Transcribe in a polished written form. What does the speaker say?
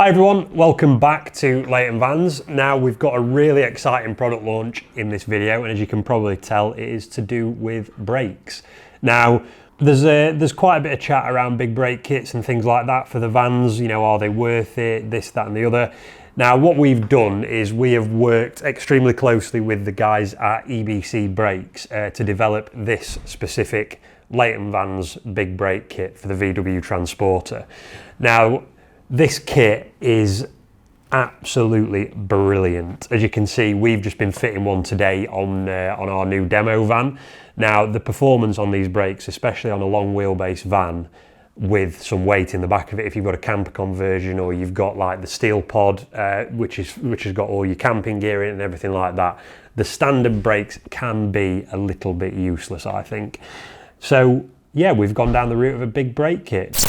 Hi everyone, welcome back to Leighton Vans. Now we've got a really exciting product launch in this video, and as you can probably tell, it is to do with brakes. Now there's quite a bit of chat around big brake kits and things like that for the vans. You know, are they worth it, this, that and the other. Now what we've done is we have worked extremely closely with the guys at EBC Brakes to develop this specific Leighton Vans big brake kit for the VW Transporter. Now this kit is absolutely brilliant. As you can see, we've just been fitting one today on our new demo van. Now the performance on these brakes, especially on a long wheelbase van with some weight in the back of it, if you've got a camper conversion or you've got like the steel pod, which has got all your camping gear in it and everything like that, the standard brakes can be a little bit useless, I think. So yeah, we've gone down the route of a big brake kit.